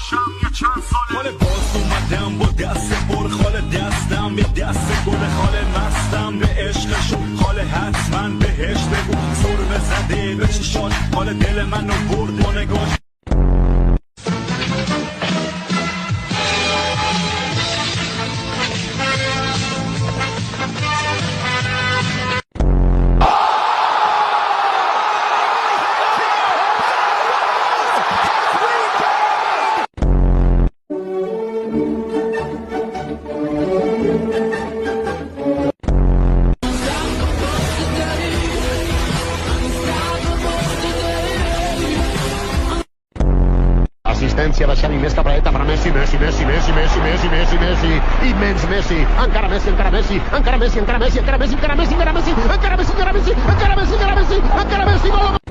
باشم یه چند ساله حال باز اومدم با دست پر خال دستم یه دست گل خال مستم به عشقشون خال حتما بهش بگو سرمه زده به چشاش حال دل منو برد با نگاش Assistència de Xavi, més cap a la dreta per a Messi, Messi, immens Messi, encara Messi, encara Messi, gol!